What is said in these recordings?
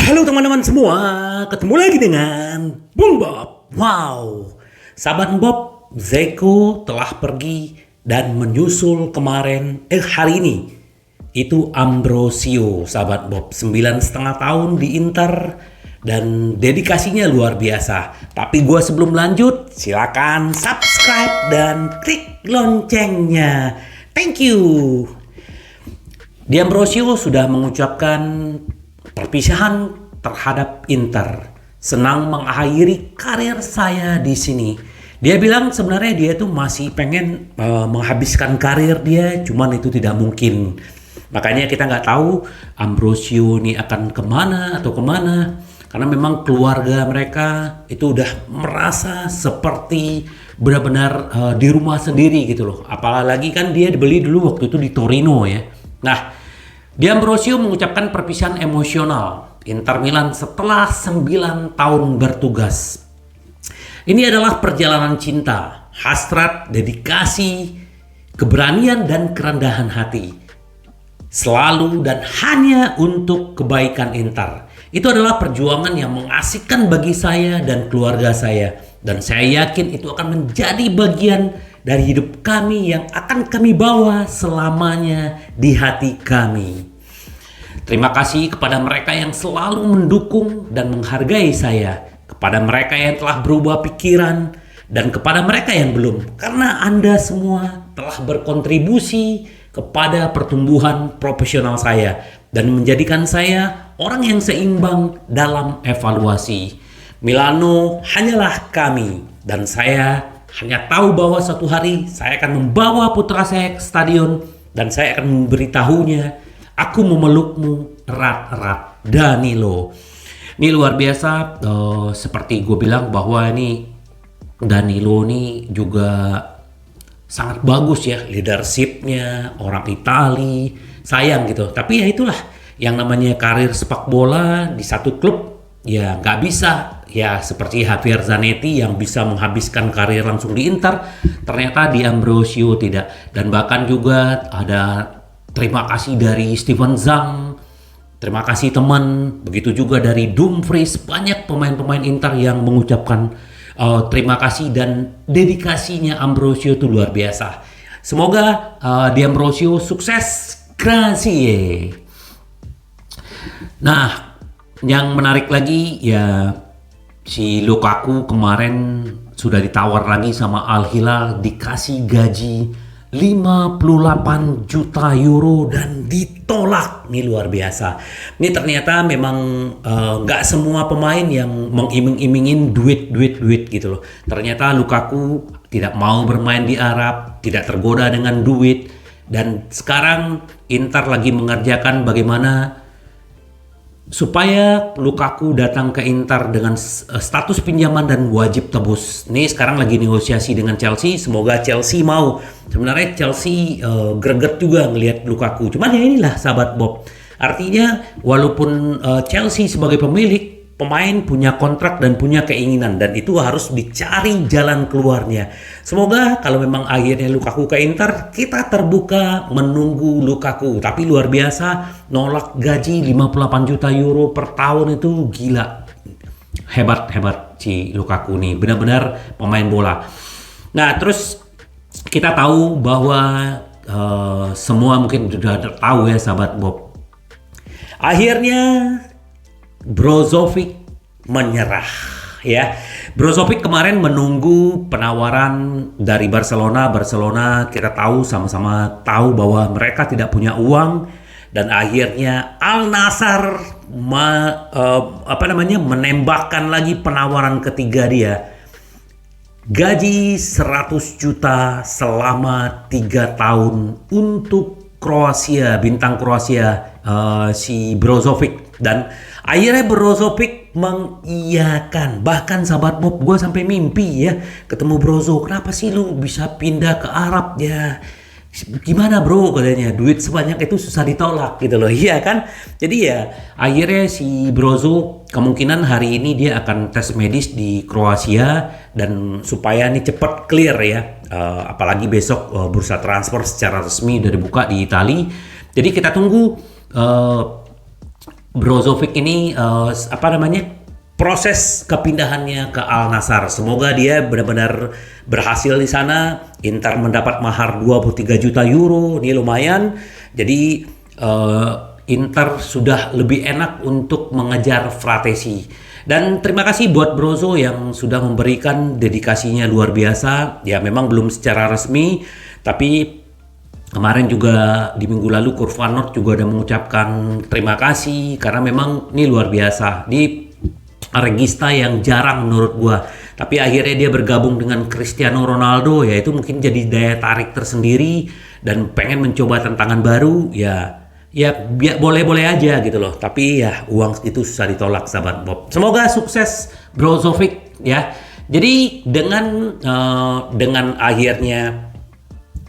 Halo teman-teman semua, ketemu lagi dengan Bung Bob. Wow, sahabat Bob, Zeko telah pergi dan menyusul hari ini. Itu Ambrosio, sahabat Bob, 9,5 tahun di Inter dan dedikasinya luar biasa. Tapi gue sebelum lanjut, silakan subscribe dan klik loncengnya. Thank you. Di Ambrosio sudah mengucapkan perpisahan terhadap Inter. Senang mengakhiri karir saya di sini. Dia bilang sebenarnya dia tuh masih pengen menghabiskan karir dia, cuman itu tidak mungkin. Makanya kita nggak tahu Ambrosio ini akan kemana atau kemana. Karena memang keluarga mereka itu udah merasa seperti benar-benar di rumah sendiri gitu loh. Apalagi kan dia dibeli dulu waktu itu di Torino ya. Nah, Di Ambrosio mengucapkan perpisahan emosional Inter Milan setelah 9 tahun bertugas. Ini adalah perjalanan cinta, hasrat, dedikasi, keberanian dan kerendahan hati. Selalu dan hanya untuk kebaikan Inter. Itu adalah perjuangan yang mengasihkan bagi saya dan keluarga saya. Dan saya yakin itu akan menjadi bagian dari hidup kami yang akan kami bawa selamanya di hati kami. Terima kasih kepada mereka yang selalu mendukung dan menghargai saya, kepada mereka yang telah berubah pikiran, dan kepada mereka yang belum, karena Anda semua telah berkontribusi kepada pertumbuhan profesional saya dan menjadikan saya orang yang seimbang dalam evaluasi. Milano hanyalah kami, dan saya hanya tahu bahwa suatu hari saya akan membawa putra saya ke stadion dan saya akan memberitahunya, aku memelukmu erat-erat, Danilo. Ini luar biasa, seperti gue bilang bahwa ini Danilo ini juga sangat bagus ya, leadershipnya, orang Itali, sayang gitu. Tapi ya itulah, yang namanya karir sepak bola di satu klub, ya nggak bisa. Ya seperti Javier Zanetti yang bisa menghabiskan karir langsung di Inter, ternyata di Ambrosio tidak. Dan bahkan juga ada terima kasih dari Steven Zhang, terima kasih teman, begitu juga dari Dumfries, banyak pemain-pemain Inter yang mengucapkan terima kasih dan dedikasinya Ambrosio itu luar biasa. Semoga di Ambrosio sukses, grazie. Nah, yang menarik lagi ya, si Lukaku kemarin sudah ditawar lagi sama Al Hilal, dikasih gaji 58 juta euro dan ditolak. Ini luar biasa. Ini ternyata memang nggak semua pemain yang mengiming-imingin duit gitu loh. Ternyata Lukaku tidak mau bermain di Arab, tidak tergoda dengan duit. Dan sekarang Inter lagi mengerjakan bagaimana supaya Lukaku datang ke Inter dengan status pinjaman dan wajib tebus. Ini sekarang lagi negosiasi dengan Chelsea. Semoga Chelsea mau. Sebenarnya Chelsea greget juga ngelihat Lukaku. Cuman ya inilah sahabat Bob. Artinya walaupun Chelsea sebagai pemilik, pemain punya kontrak dan punya keinginan, dan itu harus dicari jalan keluarnya. Semoga kalau memang akhirnya Lukaku ke Inter, kita terbuka menunggu Lukaku. Tapi luar biasa, nolak gaji 58 juta euro per tahun itu gila. Hebat si Lukaku nih, benar-benar pemain bola. Nah, terus kita tahu bahwa semua mungkin sudah tahu ya sahabat Bob. Akhirnya Brozovic menyerah ya. Brozovic kemarin menunggu penawaran dari Barcelona. Barcelona kita tahu, sama-sama tahu bahwa mereka tidak punya uang, dan akhirnya Al Nassr menembakkan lagi penawaran ketiga dia. Gaji 100 juta selama 3 tahun untuk Kroasia, bintang Kroasia, si Brozovic. Dan akhirnya Brozovic mengiyakan. Bahkan sahabat Bob, gue sampai mimpi ya ketemu Brozo. Kenapa sih lu bisa pindah ke Arab ya? Gimana bro, katanya duit sebanyak itu susah ditolak gitu loh. Iya kan? Jadi ya akhirnya si Brozo kemungkinan hari ini dia akan tes medis di Kroasia, dan supaya ini cepat clear ya. Apalagi besok bursa transfer secara resmi udah dibuka di Itali. Jadi kita tunggu Brozovic ini apa namanya, proses kepindahannya ke Al Nassr. Semoga dia benar-benar berhasil di sana. Inter mendapat mahar 23 juta euro, ini lumayan. Jadi Inter sudah lebih enak untuk mengejar Fratesi. Dan terima kasih buat Brozo yang sudah memberikan dedikasinya luar biasa. Ya memang belum secara resmi, tapi kemarin juga di minggu lalu Kurvanort juga udah mengucapkan terima kasih karena memang ini luar biasa. Di regista yang jarang menurut gua. Tapi akhirnya dia bergabung dengan Cristiano Ronaldo, ya itu mungkin jadi daya tarik tersendiri dan pengen mencoba tantangan baru, ya boleh-boleh aja gitu loh. Tapi ya uang itu susah ditolak sahabat Bob. Semoga sukses Brozovic ya. Jadi dengan akhirnya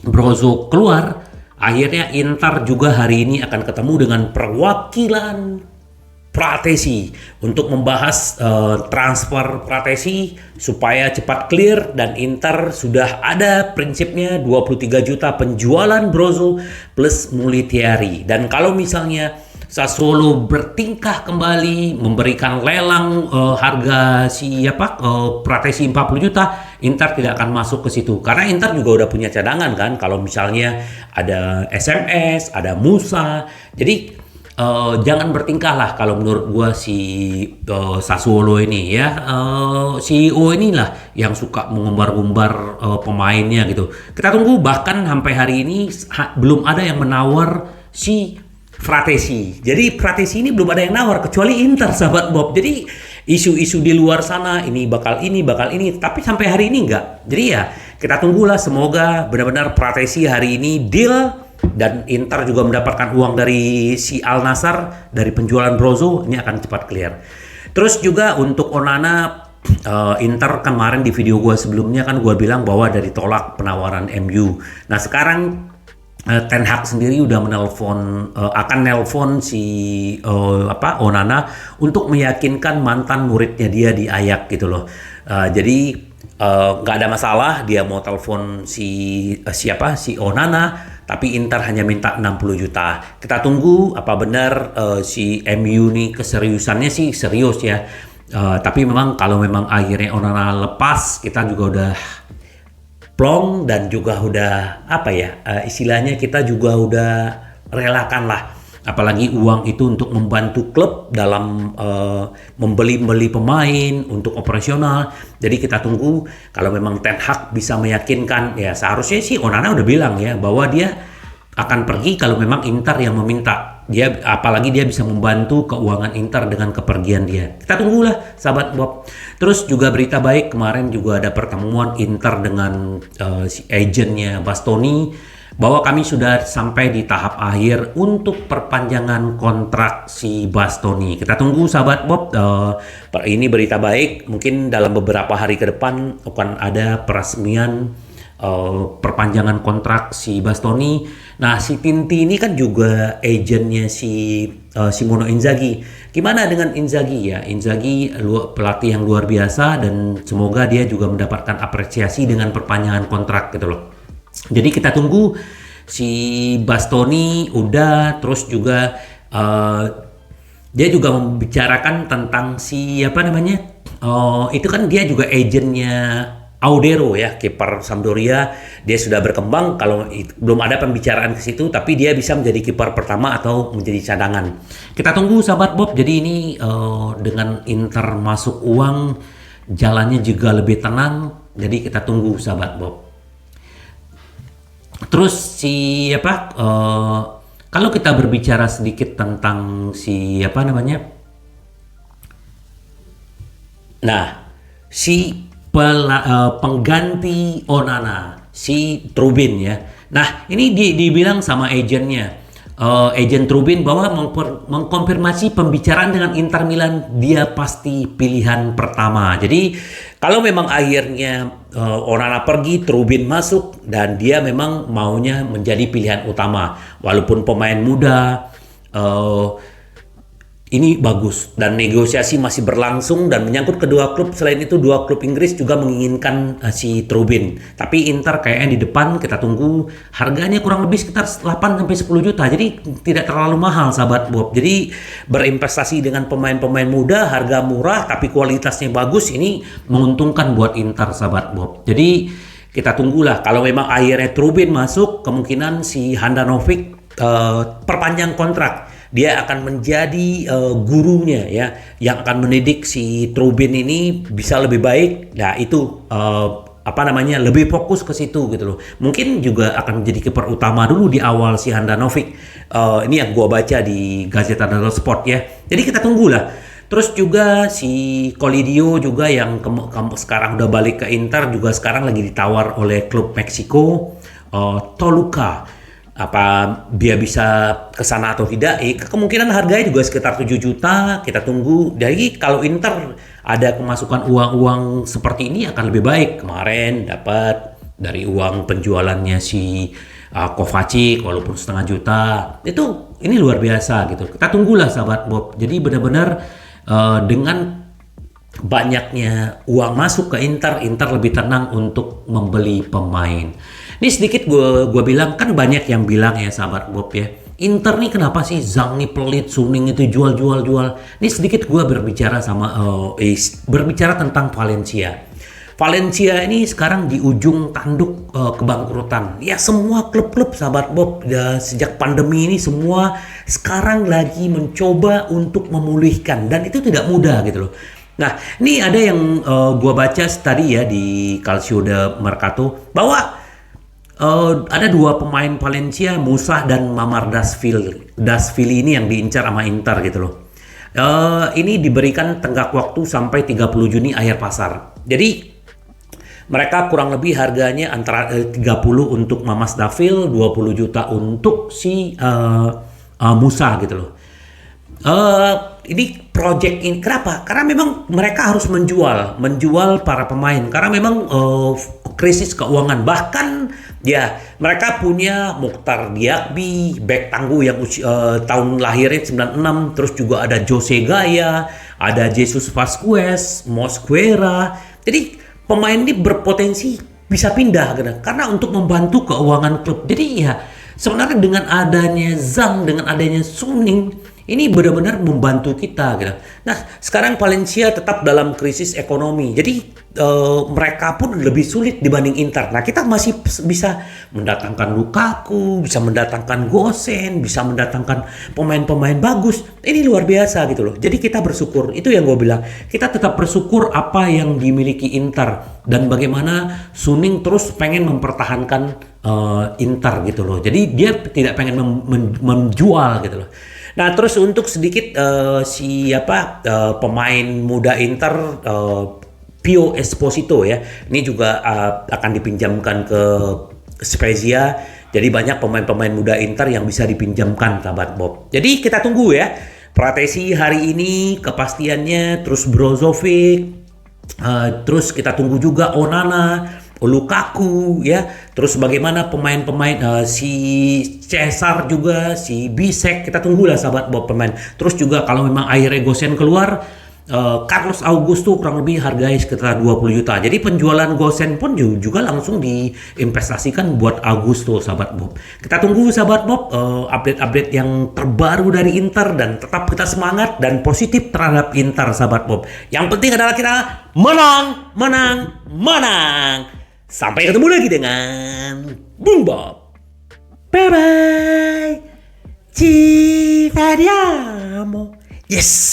Brozo keluar, akhirnya Inter juga hari ini akan ketemu dengan perwakilan Fratesi untuk membahas transfer Fratesi supaya cepat clear, dan Inter sudah ada prinsipnya 23 juta penjualan Brozo plus Mulitieri. Dan kalau misalnya Sassuolo bertingkah kembali memberikan lelang harga Fratesi 40 juta, Inter tidak akan masuk ke situ karena Inter juga udah punya cadangan kan, kalau misalnya ada SMS, ada Musa. Jadi jangan bertingkah lah kalau menurut gua si Sassuolo ini ya, CEO inilah yang suka mengumbar-umbar pemainnya gitu. Kita tunggu, bahkan sampai hari ini belum ada yang menawar si Fratesi. Jadi Fratesi ini belum ada yang nawar kecuali Inter sahabat Bob. Jadi isu-isu di luar sana ini bakal ini, tapi sampai hari ini enggak. Jadi ya kita tunggulah, semoga benar-benar Fratesi hari ini deal. Dan Inter juga mendapatkan uang dari si Al Nassr dari penjualan Brozo, ini akan cepat clear. Terus juga untuk Onana, Inter kemarin di video gue sebelumnya kan gue bilang bahwa dari tolak penawaran MU. Nah sekarang Ten Hag sendiri udah akan nelpon si Onana untuk meyakinkan mantan muridnya dia di Ajax gitu loh. Jadi nggak ada masalah dia mau telepon si Onana, tapi Inter hanya minta 60 juta. Kita tunggu apa benar si MU nih keseriusannya sih serius ya. Tapi memang kalau memang akhirnya Onana lepas, kita juga udah plong dan juga udah istilahnya kita juga udah relakan lah. Apalagi uang itu untuk membantu klub dalam membeli pemain untuk operasional. Jadi kita tunggu kalau memang Ten Hag bisa meyakinkan, ya seharusnya sih Onana udah bilang ya bahwa dia akan pergi kalau memang Inter yang meminta. Apalagi dia bisa membantu keuangan Inter dengan kepergian dia. Kita tunggulah sahabat Bob. Terus juga berita baik, kemarin juga ada pertemuan Inter dengan si agentnya Bastoni, bahwa kami sudah sampai di tahap akhir untuk perpanjangan kontrak si Bastoni. Kita tunggu sahabat Bob, ini berita baik, mungkin dalam beberapa hari ke depan akan ada peresmian perpanjangan kontrak si Bastoni. Nah si Tinti ini kan juga agennya si Simone Inzaghi. Gimana dengan Inzaghi ya? Inzaghi pelatih yang luar biasa dan semoga dia juga mendapatkan apresiasi dengan perpanjangan kontrak gitu loh. Jadi kita tunggu si Bastoni udah, terus juga dia juga membicarakan tentang si itu kan dia juga agennya Audero ya, kiper Sampdoria. Dia sudah berkembang, kalau belum ada pembicaraan ke situ, tapi dia bisa menjadi kiper pertama atau menjadi cadangan. Kita tunggu sahabat Bob. Jadi ini dengan Inter masuk uang, jalannya juga lebih tenang. Jadi kita tunggu sahabat Bob. Terus kalau kita berbicara sedikit tentang si pengganti Onana, si Trubin ya. Nah ini dibilang sama agennya, agen Trubin, bahwa mengkonfirmasi pembicaraan dengan Inter Milan, dia pasti pilihan pertama. Jadi kalau memang akhirnya Onana pergi, Trubin masuk, dan dia memang maunya menjadi pilihan utama. Walaupun pemain muda, ini bagus dan negosiasi masih berlangsung dan menyangkut kedua klub. Selain itu dua klub Inggris juga menginginkan si Trubin. Tapi Inter kayaknya di depan, kita tunggu. Harganya kurang lebih sekitar 8 sampai 10 juta. Jadi tidak terlalu mahal sahabat Bob. Jadi berinvestasi dengan pemain-pemain muda, harga murah tapi kualitasnya bagus, ini menguntungkan buat Inter sahabat Bob. Jadi kita tunggulah, kalau memang akhirnya Trubin masuk, kemungkinan si Handanovic perpanjang kontrak. Dia akan menjadi gurunya ya, yang akan mendidik si Trubin ini bisa lebih baik. Nah itu lebih fokus ke situ gitu loh. Mungkin juga akan menjadi kiper utama dulu di awal si Handanovic. Ini yang gua baca di Gazzetta dello Sport ya. Jadi kita tunggulah. Terus juga si Colidio juga yang sekarang udah balik ke Inter, juga sekarang lagi ditawar oleh klub Meksiko, Toluca. Apa dia bisa ke sana atau tidak? Kemungkinan harganya juga sekitar 7 juta. Kita tunggu. Jadi kalau Inter ada kemasukan uang-uang seperti ini akan lebih baik. Kemarin dapat dari uang penjualannya si Kovacic walaupun setengah juta. Ini luar biasa gitu. Kita tunggulah sahabat Bob. Jadi benar-benar dengan banyaknya uang masuk ke Inter lebih tenang untuk membeli pemain. Ini sedikit gue bilang, kan banyak yang bilang ya sahabat Bob ya, Inter nih kenapa sih Zhang nih pelit, Suning itu jual. Ini sedikit gue berbicara berbicara tentang Valencia. Valencia ini sekarang di ujung tanduk kebangkrutan. Ya semua klub-klub sahabat Bob ya, sejak pandemi ini semua sekarang lagi mencoba untuk memulihkan, dan itu tidak mudah gitu loh. Nah, ini ada yang gue baca tadi ya di Calcio de Mercato bahwa ada dua pemain Valencia, Musa dan Mamardashvili ini yang diincar sama Inter gitu loh. Ini diberikan tenggat waktu sampai 30 Juni akhir pasar. Jadi mereka kurang lebih harganya antara 30 untuk Mamardashvili, 20 juta untuk si Musa gitu loh. Ini project ini kenapa? Karena memang mereka harus menjual para pemain karena memang krisis keuangan. Bahkan ya mereka punya Mukhtar Diakby, bek tangguh yang tahun lahirnya 96, terus juga ada Jose Gaya, ada Jesus Vasquez, Mosquera. Jadi pemain ini berpotensi bisa pindah karena untuk membantu keuangan klub. Jadi ya sebenarnya dengan adanya Zhang, dengan adanya Suning, ini benar-benar membantu kita gitu. Nah, sekarang Valencia tetap dalam krisis ekonomi. Jadi mereka pun lebih sulit dibanding Inter. Nah, kita masih bisa mendatangkan Lukaku, bisa mendatangkan Gosens, bisa mendatangkan pemain-pemain bagus. Ini luar biasa gitu loh. Jadi kita bersyukur. Itu yang gue bilang. Kita tetap bersyukur apa yang dimiliki Inter dan bagaimana Suning terus pengen mempertahankan Inter gitu loh. Jadi dia tidak pengen menjual gitu loh. Nah, terus untuk sedikit pemain muda Inter, Pio Esposito ya, ini juga akan dipinjamkan ke Spezia. Jadi banyak pemain-pemain muda Inter yang bisa dipinjamkan sahabat Bob. Jadi kita tunggu ya Pratesi hari ini kepastiannya, terus Brozovic, terus kita tunggu juga Onana, Lukaku ya, terus bagaimana pemain-pemain si Cesar juga, si Bisek, kita tunggulah sahabat Bob pemain. Terus juga kalau memang akhirnya Gosens keluar, Carlos Augusto kurang lebih harganya sekitar 20 juta. Jadi penjualan Gosens pun juga langsung diinvestasikan buat Augusto sahabat Bob. Kita tunggu sahabat Bob update-update yang terbaru dari Inter, dan tetap kita semangat dan positif terhadap Inter sahabat Bob. Yang penting adalah kita menang. Sampai ketemu lagi dengan Bung Bob. Bye bye. Ci vediamo. Yes.